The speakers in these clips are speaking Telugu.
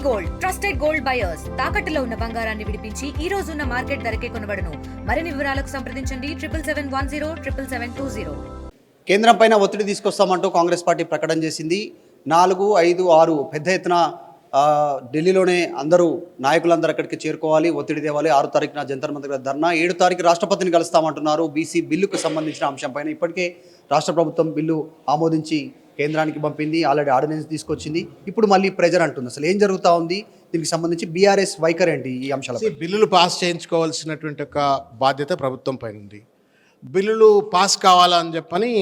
గోల్డ్ ట్రస్టెడ్ గోల్డ్ బయర్స్ తాకట్టులో ఉన్న బంగారాన్ని విడిపించి ఈ రోజు ఉన్న మార్కెట్ ధరకే కొనబడును. మరిన్ని వివరాలకు సంప్రదించండి 7771077720. కేంద్రం పైన ఒత్తిడి తీసుకొస్తామంటూ కాంగ్రెస్ పార్టీ ప్రకటన చేసింది. 4, 5, 6 పెద్ద ఎత్తున ఢిల్లీలోనే అందరూ నాయకులందరూ అక్కడికి చేరుకోవాలి, ఒత్తిడి తేవాలి. 6 తారీఖున జంతర్ మంతర్ ధర్నా, 7 తారీఖు రాష్ట్రపతిని కలుస్తామంటున్నారు. బీసీ బిల్లుకు సంబంధించిన అంశంపైన ఇప్పటికే రాష్ట్ర ప్రభుత్వం బిల్లు ఆమోదించి కేంద్రానికి పంపింది, ఆల్రెడీ ఆర్డినెన్స్ తీసుకొచ్చింది. ఇప్పుడు మళ్ళీ ప్రెజర్ అంటుంది. అసలు ఏం జరుగుతూ ఉంది, దీనికి సంబంధించి బీఆర్ఎస్ వైఖరి ఏంటి ఈ అంశాలపై? బిల్లులు పాస్ చేయించుకోవాల్సినటువంటి ఒక బాధ్యత ప్రభుత్వం పైన ఉంది. బిల్లులు పాస్ కావాలని చెప్పని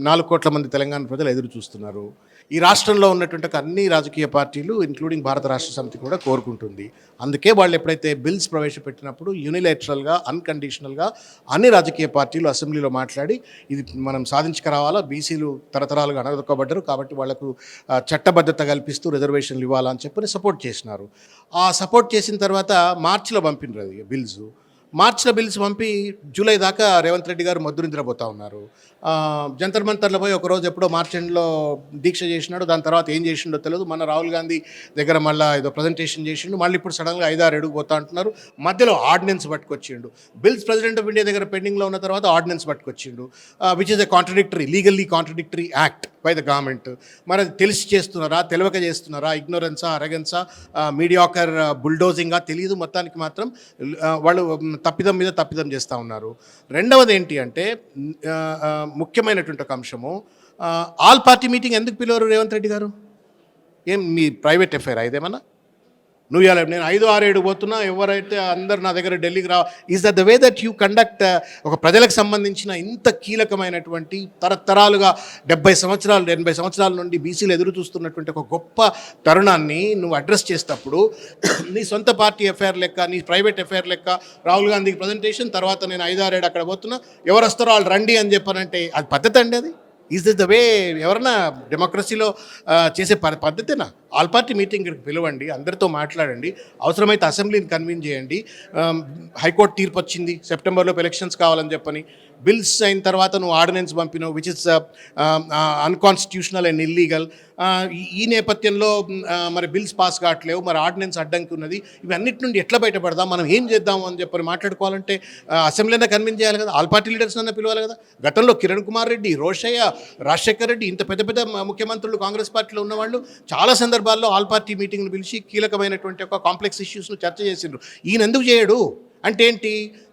4 కోట్ల మంది తెలంగాణ ప్రజలు ఎదురు చూస్తున్నారు. ఈ రాష్ట్రంలో ఉన్నటువంటి అన్ని రాజకీయ పార్టీలు ఇంక్లూడింగ్ భారత రాష్ట్ర సమితి కూడా కోరుకుంటుంది. అందుకే వాళ్ళు ఎప్పుడైతే బిల్స్ ప్రవేశపెట్టినప్పుడు యూనిలేటరల్గా అన్కండిషనల్గా అన్ని రాజకీయ పార్టీలు అసెంబ్లీలో మాట్లాడి ఇది మనం సాధించుకురావాలా, బీసీలు తరతరాలుగా అణగదొక్కబడ్డారు కాబట్టి వాళ్లకు చట్టబద్ధత కల్పిస్తూ రిజర్వేషన్లు ఇవ్వాలని చెప్పని సపోర్ట్ చేసినారు. ఆ సపోర్ట్ చేసిన తర్వాత మార్చిలో పంపినారు బిల్స్. మార్చిలో బిల్స్ పంపి జూలై దాకా రేవంత్ రెడ్డి గారు మొద్దు నిద్రపోతూ ఉన్నారు. జంతర్ మంతర్లో పోయి ఒకరోజు ఎప్పుడో మార్చ్ ఎండ్లో దీక్ష చేసినాడు. దాని తర్వాత ఏం చేసిండో తెలియదు. మన రాహుల్ గాంధీ దగ్గర మళ్ళీ ఏదో ప్రజెంటేషన్ చేసిండు. మళ్ళీ ఇప్పుడు సడన్గా 5-6 అడుగు పోతా అంటున్నారు. మధ్యలో ఆర్డినెన్స్ పట్టుకొచ్చిండు. బిల్స్ ప్రెసిడెంట్ ఆఫ్ ఇండియా దగ్గర పెండింగ్లో ఉన్న తర్వాత ఆర్డినెన్స్ పట్టుకొచ్చిండు, which is a legally contradictory act by the government. మరి అది తెలిసి చేస్తున్నారా, తెలియక చేస్తున్నారా, ఇగ్నోరెన్సా, అరగెన్సా, మీడియాకర్ బుల్డోజింగా తెలియదు. మొత్తానికి మాత్రం వాళ్ళు తప్పిదం మీద తప్పిదం చేస్తూ ఉన్నారు. రెండవది ఏంటి అంటే ముఖ్యమైనటువంటి ఒక అంశము, ఆల్ పార్టీ మీటింగ్ ఎందుకు పిలవరు రేవంత్ రెడ్డి గారు? ఏం మీ ప్రైవేట్ అఫైర్ ఇదేమన్నా? నువ్వు ఇవ్వాలి, నేను 5, 6, 7 పోతున్నా, ఎవరైతే అందరు నా దగ్గర ఢిల్లీకి is that the way that you conduct ఒక ప్రజలకు సంబంధించిన ఇంత కీలకమైనటువంటి తరతరాలుగా 70 సంవత్సరాలు 80 సంవత్సరాల నుండి బీసీలు ఎదురు చూస్తున్నటువంటి ఒక గొప్ప తరుణాన్ని నువ్వు అడ్రస్ చేసేటప్పుడు నీ సొంత పార్టీ ఎఫ్ఐఆర్ లెక్క, నీ ప్రైవేట్ ఎఫ్ఐఆర్ లెక్క రాహుల్ గాంధీకి ప్రజెంటేషన్, తర్వాత నేను 5, 6, 7 అక్కడ పోతున్నా, ఎవరు వస్తారో వాళ్ళు రండి అని చెప్పానంటే అది పద్ధతి అండి? అది ఈజ్ దిస్ ద వే ఎవరన్నా డెమోక్రసీలో చేసే పద్ధతేనా? ఆల్ పార్టీ మీటింగ్ ఇక్కడికి పిలవండి, అందరితో మాట్లాడండి, అవసరమైతే అసెంబ్లీని కన్వీన్ చేయండి. హైకోర్టు తీర్పు వచ్చింది, సెప్టెంబర్లోపు ఎలక్షన్స్ కావాలని చెప్పని. బిల్స్ అయిన తర్వాత నువ్వు ఆర్డినెన్స్ పంపినావు, which is unconstitutional and illegal. ఈ నేపథ్యంలో మరి బిల్స్ పాస్ కావట్లేవు, మరి ఆర్డినెన్స్ అడ్డంకి ఉన్నది. ఇవన్నిటి నుండి ఎట్లా బయటపడదాం, మనం ఏం చేద్దాం అని చెప్పని మాట్లాడుకోవాలంటే అసెంబ్లీనే కన్వీన్ చేయాలి కదా, ఆల్ పార్టీ లీడర్స్ అన్న పిలవాలి కదా. గతంలో కిరణ్ కుమార్ రెడ్డి, రోషయ్య, రాజశేఖర్ రెడ్డి, ఇంత పెద్ద పెద్ద ముఖ్యమంత్రులు కాంగ్రెస్ పార్టీలో ఉన్నవాళ్ళు చాలా సందర్భాల్లో ఆల్ పార్టీ మీటింగ్ను పిలిచి కీలకమైనటువంటి ఒక కాంప్లెక్స్ ఇష్యూస్ను చర్చ చేసిండ్రు. ఈయన ఎందుకు చేయడు అంటే ఏంటి?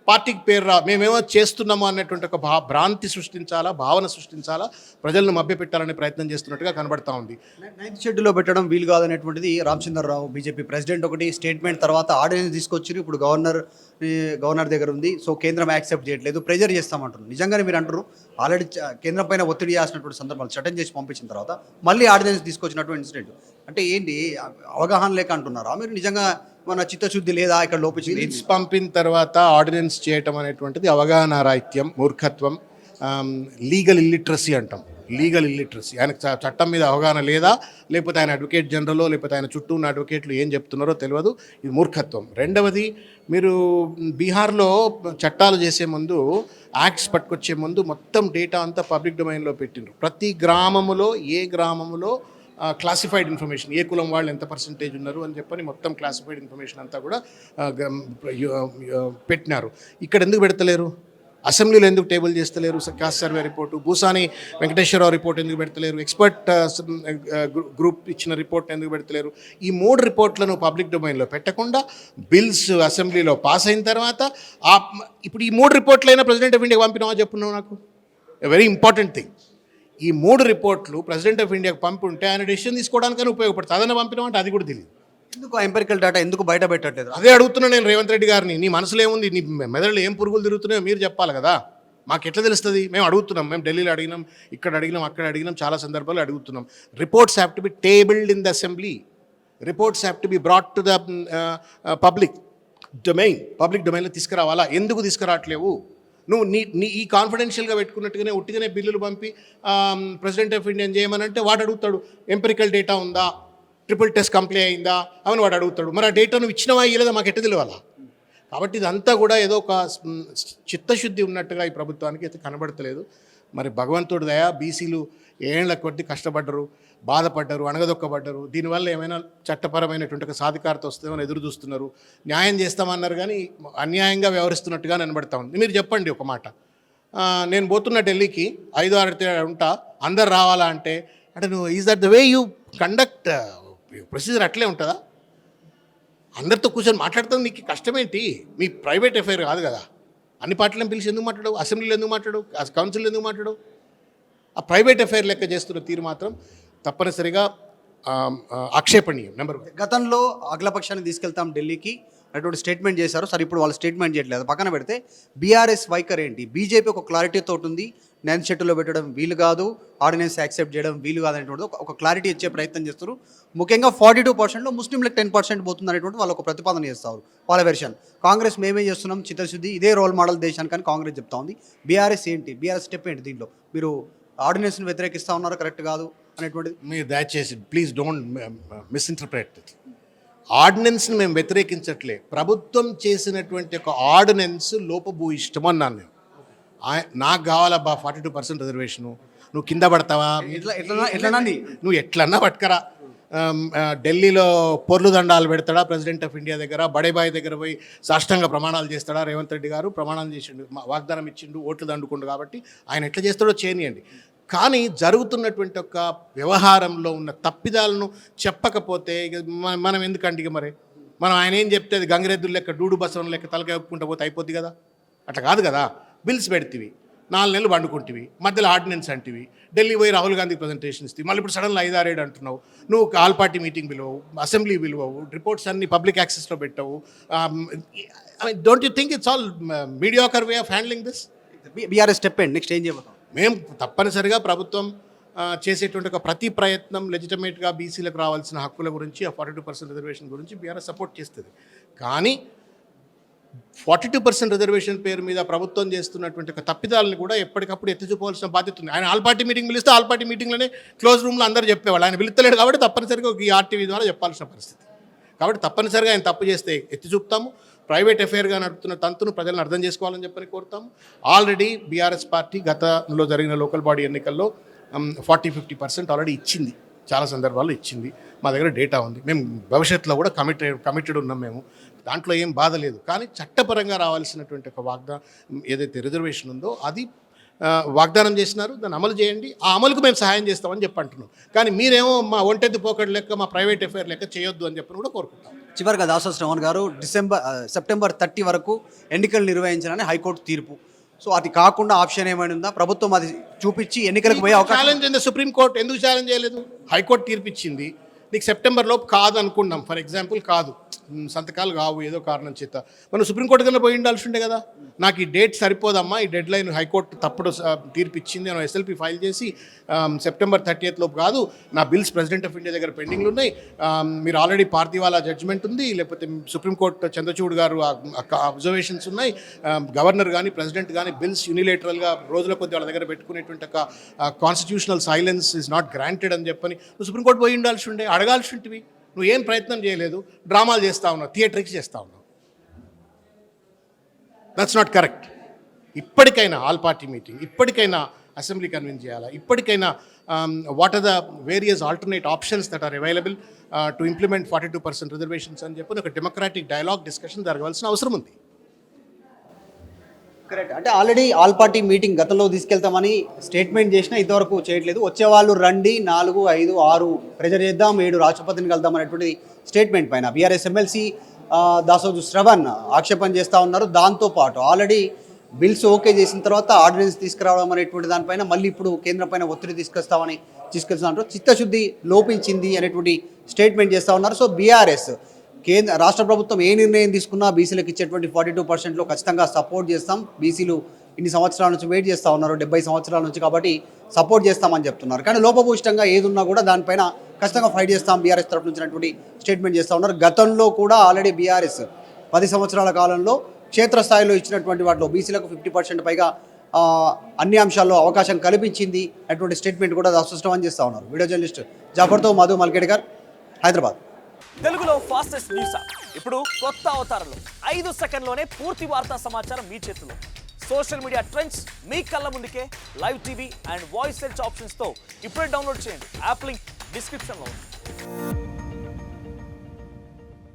పార్టీకి పేరు మేమేమో చేస్తున్నాము అన్నటువంటి ఒక భ్రాంతి సృష్టించాలా, భావన సృష్టించాలా, ప్రజలను మభ్యపెట్టాలనే ప్రయత్నం చేస్తున్నట్టుగా కనబడతా ఉంది. 9th షెడ్యూల్లో పెట్టడం వీలు కాదనేటువంటిది రామచంద్రరావు బీజేపీ ప్రెసిడెంట్ ఒకటి స్టేట్మెంట్, తర్వాత ఆర్డినెన్స్ తీసుకొచ్చి ఇప్పుడు గవర్నర్ దగ్గర ఉంది. సో కేంద్రం యాక్సెప్ట్ చేయట్లేదు, ప్రెజర్ చేస్తామంటున్నారు. నిజంగానే మీరు అంటారు ఆల్రెడీ కేంద్రం పైన ఒత్తిడి చేసినటువంటి సందర్భాలు చట్టం చేసి పంపించిన తర్వాత మళ్ళీ ఆర్డినెన్స్ తీసుకొచ్చినటువంటి ఇన్సిడెంట్ అంటే ఏంటి? అవగాహన లేక అంటున్నారా మీరు? నిజంగా మన చిత్తశుద్ధి లేదా ఇక్కడ లోపించింది? పంపిన తర్వాత ఆర్డినెన్స్ చేయటం అనేటువంటిది అవగాహన రాహిత్యం, మూర్ఖత్వం, లీగల్ ఇల్లిటరసీ అంటాం. Legal illiteracy. ఆయనకు చట్టం మీద అవగాహన లేదా, లేకపోతే ఆయన అడ్వకేట్ జనరల్, లేకపోతే ఆయన చుట్టూ ఉన్న అడ్వకేట్లు ఏం చెప్తున్నారో తెలియదు. ఇది మూర్ఖత్వం. రెండవది, మీరు బీహార్లో చట్టాలు చేసే ముందు, యాక్ట్స్ పట్టుకొచ్చే ముందు మొత్తం డేటా అంతా పబ్లిక్ డొమైన్లో పెట్టిండ్రు. ప్రతి గ్రామములో ఏ గ్రామములో క్లాసిఫైడ్ ఇన్ఫర్మేషన్, ఏ కులం వాళ్ళు ఎంత పర్సంటేజ్ ఉన్నారు అని చెప్పని మొత్తం క్లాసిఫైడ్ ఇన్ఫర్మేషన్ అంతా కూడా పెట్టినారు. ఇక్కడ ఎందుకు పెడతలేరు? అసెంబ్లీలో ఎందుకు టేబుల్ చేస్తలేరు? Caste survey report, Bhusani Venkateshwararao report ఎందుకు పెడతలేరు? ఎక్స్పర్ట్ గ్రూప్ ఇచ్చిన రిపోర్ట్ ఎందుకు పెడతలేరు? ఈ 3 రిపోర్ట్లను పబ్లిక్ డొమైన్లో పెట్టకుండా బిల్స్ అసెంబ్లీలో పాస్ అయిన తర్వాత ఇప్పుడు ఈ 3 రిపోర్ట్లైనా ప్రెసిడెంట్ ఆఫ్ ఇండియాకి పంపినావా చెప్పున్నావు నాకు? A very important thing. ఈ 3 రిపోర్ట్లు ప్రెసిడెంట్ ఆఫ్ ఇండియాకి పంపుంటే ఆయన డెసిషన్ తీసుకోవడానికైనా ఉపయోగపడుతుంది. అదన పంపినామంటే అది కూడా తెలియదు. ఎందుకు ఎంపెరికల్ డేటా ఎందుకు బయట పెట్టట్లేదు? అదే అడుగుతున్నా నేను రేవంత్ రెడ్డి గారిని. నీ మనసులో ఏముంది, నీ మెదడులో ఏం పురుగులు తిరుగుతున్నాయో మీరు చెప్పాలి కదా. మాకు ఎట్లా తెలుస్తుంది? మేము అడుగుతున్నాం, మేము ఢిల్లీలో అడిగినాం, ఇక్కడ అడిగినాం, అక్కడ అడిగినాం, చాలా సందర్భాలు అడుగుతున్నాం. Reports have to be tabled in the assembly. Reports have to be brought to the public డొమైన్లో తీసుకురావాలా? ఎందుకు తీసుకురావట్లేవు? నువ్వు నీ ఈ కాన్ఫిడెన్షియల్గా పెట్టుకున్నట్టుగానే ఉట్టిగానే బిల్లులు పంపి ప్రెసిడెంట్ ఆఫ్ ఇండియా చేయమనంటే వాడు అడుగుతాడు, ఎంపెరికల్ డేటా ఉందా, ట్రిపుల్ టెస్ట్ కంప్లీ అయిందా అని వాడు అడుగుతాడు. మరి ఆ డేటా నువ్వు ఇచ్చినవా ఇవ్వలేదా మాకు ఎట్ట తెలియాలా? కాబట్టి ఇదంతా కూడా ఏదో ఒక చిత్తశుద్ధి ఉన్నట్టుగా ఈ ప్రభుత్వానికి అయితే కనబడతలేదు. మరి భగవంతుడి దయ, బీసీలు ఏళ్ల కొద్ది కష్టపడ్డరు. బాధపడ్డారు, అణగదొక్కబడ్డారు. దీనివల్ల ఏమైనా చట్టపరమైనటువంటి ఒక సాధికారత వస్తుందేమో ఎదురు చూస్తున్నారు. న్యాయం చేస్తామన్నారు కానీ అన్యాయంగా వ్యవహరిస్తున్నట్టుగా నిలబడతా ఉంది. మీరు చెప్పండి ఒక మాట, నేను పోతున్న ఢిల్లీకి 5-6 ఉంటా, అందరు రావాలా అంటే నువ్వు is that the way you conduct procedure? అట్లే ఉంటుందా? అందరితో కూర్చొని మాట్లాడతాం నీకు కష్టమేంటి? మీ ప్రైవేట్ అఫైర్ కాదు కదా. అన్ని పార్టీలను పిలిచి ఎందుకు మాట్లాడవు? అసెంబ్లీలో ఎందుకు మాట్లాడవు? కౌన్సిల్ ఎందుకు మాట్లాడవు? ఆ ప్రైవేట్ అఫైర్ లెక్క చేస్తున్న తీరు మాత్రం తప్పనిసరిగా ఆక్షేపణీయం. నెంబర్ 1. గతంలో అఖిలపక్షాన్ని తీసుకెళ్తాం ఢిల్లీకి అటువంటి స్టేట్మెంట్ చేశారు. సరే ఇప్పుడు వాళ్ళు స్టేట్మెంట్ చేయట్లేదు. పక్కన పెడితే బీఆర్ఎస్ వైఖరి ఏంటి? బీజేపీ ఒక క్లారిటీ తోటి ఉంది, 9th షెడ్యూల్లో పెట్టడం వీలు కాదు, ఆర్డినెన్స్ యాక్సెప్ట్ చేయడం వీలు కాదు అనేటువంటిది ఒక క్లారిటీ ఇచ్చే ప్రయత్నం చేస్తారు. ముఖ్యంగా 42%లో ముస్లింలకు 10% పోతుంది అనేటువంటి వాళ్ళు ఒక ప్రతిపాదన చేస్తారు. వాళ్ళ వెర్షన్. కాంగ్రెస్ మేమే చేస్తున్నాం చిత్తశుద్ధి, ఇదే రోల్ మోడల్ దేశానికి అని కాంగ్రెస్ చెప్తా ఉంది. బీఆర్ఎస్ ఏంటి? బీఆర్ఎస్ స్టెప్ ఏంటి దీంట్లో? మీరు ఆర్డినెన్స్ని వ్యతిరేకిస్తూ ఉన్నారు, కరెక్ట్ కాదు అనేటువంటిది. మీరు దయచేసి ప్లీజ్ డోంట్ మిస్ఇంటర్ప్రెట్ ఇట్. ఆర్డినెన్స్ని మేము వ్యతిరేకించట్లే. ప్రభుత్వం చేసినటువంటి ఒక ఆర్డినెన్స్ లోపభూయిష్టం అన్నాను నేను. నాకు కావాలబ్బా 42% రిజర్వేషను, నువ్వు కింద పడతావా? నువ్వు ఎట్లన్నా పట్టుకరా. ఢిల్లీలో పొర్లు దండాలు పెడతాడా ప్రెసిడెంట్ ఆఫ్ ఇండియా దగ్గర? బడేబాయి దగ్గర పోయి సాష్టంగా ప్రమాణాలు చేస్తాడా? రేవంత్ రెడ్డి గారు ప్రమాణాలు చేసిండు, వాగ్దానం ఇచ్చిండు, ఓట్లు దండుకుండు కాబట్టి ఆయన ఎట్లా చేస్తాడో చేయనియండి. కానీ జరుగుతున్నటువంటి ఒక వ్యవహారంలో ఉన్న తప్పిదాలను చెప్పకపోతే మనం ఎందుకండి? ఇక మరి మనం ఆయన ఏం చెప్తే అది గంగిరెద్దుల లెక్క డూడు బసవన్ లెక్క తలకాయ ఒప్పుకుంటూ పోతే అయిపోద్ది కదా. అట్లా కాదు కదా. బిల్స్ పెడితివి, 4 నెలలు వండుకుంటువి, మధ్యలో ఆర్డినెన్స్ అంటివి, ఢిల్లీ పోయి రాహుల్ గాంధీ ప్రజెంటేషన్ ఇస్తాయి, మళ్ళీ ఇప్పుడు సడన్గా 5-6 అంటున్నావు. నువ్వు ఆల్ పార్టీ మీటింగ్ పిలువవు, అసెంబ్లీ పిలువవు, రిపోర్ట్స్ అన్ని పబ్లిక్ యాక్సెస్లో పెట్టవు. Don't you think it's all mediocre way of handling this? BRS step ఏంటి? నెక్స్ట్ ఏం చేయబోతాం? మేము తప్పనిసరిగా ప్రభుత్వం చేసేటువంటి ఒక ప్రతి ప్రయత్నం లెజిటమేట్గా బీసీలకు రావాల్సిన హక్కుల గురించి, ఆ 42% రిజర్వేషన్ గురించి బీఆర్ఎస్ సపోర్ట్ చేస్తుంది. కానీ 42% రిజర్వేషన్ పేరు మీద ప్రభుత్వం చేస్తున్నటువంటి ఒక తప్పిదాలను కూడా ఎప్పటికప్పుడు ఎత్తి చూపవలసిన బాధ్యత ఉంది. ఆయన ఆల్ పార్టీ మీటింగ్ పిలిస్తే ఆల్ పార్టీ మీటింగ్లోనే క్లోజ్ రూమ్లో అందరూ చెప్పేవాళ్ళు. ఆయన పిలుస్తలేడు కాబట్టి తప్పనిసరిగా ఈ ఆర్టీవీ ద్వారా చెప్పాల్సిన పరిస్థితి. కాబట్టి తప్పనిసరిగా ఆయన తప్పు చేస్తే ఎత్తి చూపుతాము. ప్రైవేట్ అఫైర్గా నడుపుతున్న తంతును ప్రజలను అర్థం చేసుకోవాలని చెప్పని కోరుతాము. ఆల్రెడీ బీఆర్ఎస్ పార్టీ గతంలో జరిగిన లోకల్ బాడీ ఎన్నికల్లో 40-50% ఆల్రెడీ ఇచ్చింది, చాలా సందర్భాల్లో ఇచ్చింది. మా దగ్గర డేటా ఉంది. మేము భవిష్యత్తులో కూడా కమిటెడ్ ఉన్నాం. మేము దాంట్లో ఏం బాధ లేదు. కానీ చట్టపరంగా రావాల్సినటువంటి ఒక వాగ్దానం ఏదైతే రిజర్వేషన్ ఉందో అది వాగ్దానం చేసినారు, దాన్ని అమలు చేయండి. ఆ అమలుకు మేము సహాయం చేస్తామని చెప్పి అంటున్నాం. కానీ మీరేమో మా ఒంటెత్తి పోకడ లెక్క, మా ప్రైవేట్ అఫైర్ లెక్క చేయొద్దు అని చెప్పని కూడా కోరుకుంటాం. చివరిగా దాసోస్ శ్రవణ్ గారు, సెప్టెంబర్ 30 వరకు ఎన్నికలు నిర్వహించాలని హైకోర్టు తీర్పు. సో అది కాకుండా ఆప్షన్ ఏమైనా ఉందా? ప్రభుత్వం అది చూపించి ఎన్నికలకు పోయే అవకాశం. ఛాలెంజ్ అయింది సుప్రీంకోర్టు. ఎందుకు ఛాలెంజ్ చేయలేదు? హైకోర్టు తీర్పు ఇచ్చింది. నీకు సెప్టెంబర్ లోపు కాదు అనుకున్నాం, ఫర్ ఎగ్జాంపుల్ కాదు, సంతకాలు కావు ఏదో కారణం చేత, మనం సుప్రీంకోర్టు కన్నా పోయి ఉండాల్సి ఉండే కదా. నాకు ఈ డేట్ సరిపోదమ్మా, ఈ డెడ్ లైన్ హైకోర్టు తప్పుడు తీర్పు ఇచ్చింది, నేను ఎస్ఎల్పి ఫైల్ చేసి సెప్టెంబర్ 30th లోపు కాదు, నా బిల్స్ ప్రెసిడెంట్ ఆఫ్ ఇండియా దగ్గర పెండింగ్లు ఉన్నాయి, మీరు ఆల్రెడీ పార్తీవాలా జడ్జిమెంట్ ఉంది, లేకపోతే సుప్రీంకోర్టు చంద్రచూడ్ గారు అబ్జర్వేషన్స్ ఉన్నాయి, గవర్నర్ కానీ ప్రెసిడెంట్ కానీ బిల్స్ యూనిలేటరల్గా రోజుల కొద్ది వాళ్ళ దగ్గర పెట్టుకునేటువంటి ఒక constitutional silence is not granted అని చెప్పని నువ్వు సుప్రీంకోర్టు పోయి ఉండాల్సి ఉండే, అడగాల్సి ఉంటివి. నువ్వు ఏం ప్రయత్నం చేయలేదు, డ్రామాలు చేస్తూ ఉన్నావు, థియేటర్కి చేస్తూ ఉన్నావు. That's not correct. ఇప్పటికైనా ఆల్ పార్టీ మీటింగ్, ఇప్పటికైనా అసెంబ్లీ కన్విన్స్ చేయాలా, ఇప్పటికైనా what are the various alternate options that are available to implement 42% reservations అని చెప్పి ఒక డెమోక్రాటిక్ డైలాగ్ డిస్కషన్ జరగవలసిన అవసరం ఉంది. కరెక్ట్. అంటే ఆల్రెడీ ఆల్ పార్టీ మీటింగ్ గతంలో తీసుకెళ్తామని స్టేట్మెంట్ చేసినా ఇంతవరకు చేయట్లేదు. వచ్చేవాళ్ళు రండి, 4, 5, 6 ప్రెజర్ చేద్దాం, 7 రాష్ట్రపతిని కలుద్దాం అనేటువంటి స్టేట్మెంట్ పైన బీఆర్ఎస్ ఎమ్మెల్సీ దాసోజు శ్రవణ్ ఆక్షేపణ చేస్తూ ఉన్నారు. దాంతోపాటు ఆల్రెడీ బిల్స్ ఓకే చేసిన తర్వాత ఆర్డినెన్స్ తీసుకురావడం అనేటువంటి దానిపైన మళ్ళీ ఇప్పుడు కేంద్రం పైన ఒత్తిడి తీసుకొస్తామంటారు. చిత్తశుద్ధి లోపించింది అనేటువంటి స్టేట్మెంట్ చేస్తూ ఉన్నారు. సో బీఆర్ఎస్ రాష్ట్ర ప్రభుత్వం ఏ నిర్ణయం తీసుకున్నా బీసీలకు ఇచ్చేటువంటి 42%లో ఖచ్చితంగా సపోర్ట్ చేస్తాం. బీసీలు ఇన్ని సంవత్సరాల నుంచి వెయిట్ చేస్తూ ఉన్నారు, 70 సంవత్సరాల నుంచి, కాబట్టి సపోర్ట్ చేస్తామని చెప్తున్నారు. కానీ లోపభూయిష్టంగా ఏది ఉన్నా కూడా దానిపైన ఖచ్చితంగా ఫైట్ చేస్తాం బీఆర్ఎస్ తరఫు నుంచి స్టేట్మెంట్ చేస్తూ ఉన్నారు. గతంలో కూడా ఆల్రెడీ బీఆర్ఎస్ 10 సంవత్సరాల కాలంలో క్షేత్రస్థాయిలో ఇచ్చినటువంటి వాటిలో బీసీలకు 50% పైగా అన్ని అంశాల్లో అవకాశం కల్పించింది అటువంటి స్టేట్మెంట్ కూడా దాసోస్ చేస్తూ ఉన్నారు. వీడియో జర్నలిస్ట్ జాఫర్తో మధు మల్కేడ్కర్, హైదరాబాద్. తెలుగులో ఫాస్టెస్ట్ న్యూస్ యాప్ ఇప్పుడు కొత్త అవతారంలో 5 సెకండ్లోనే పూర్తి వార్తా సమాచారం మీ చేతిలో. సోషల్ మీడియా ట్రెండ్స్ మీ కళ్ళ ముందుకే, live TV and voice search ఆప్షన్స్తో ఇప్పుడే డౌన్లోడ్ చేయండి. యాప్ లింక్ డిస్క్రిప్షన్లో ఉంది.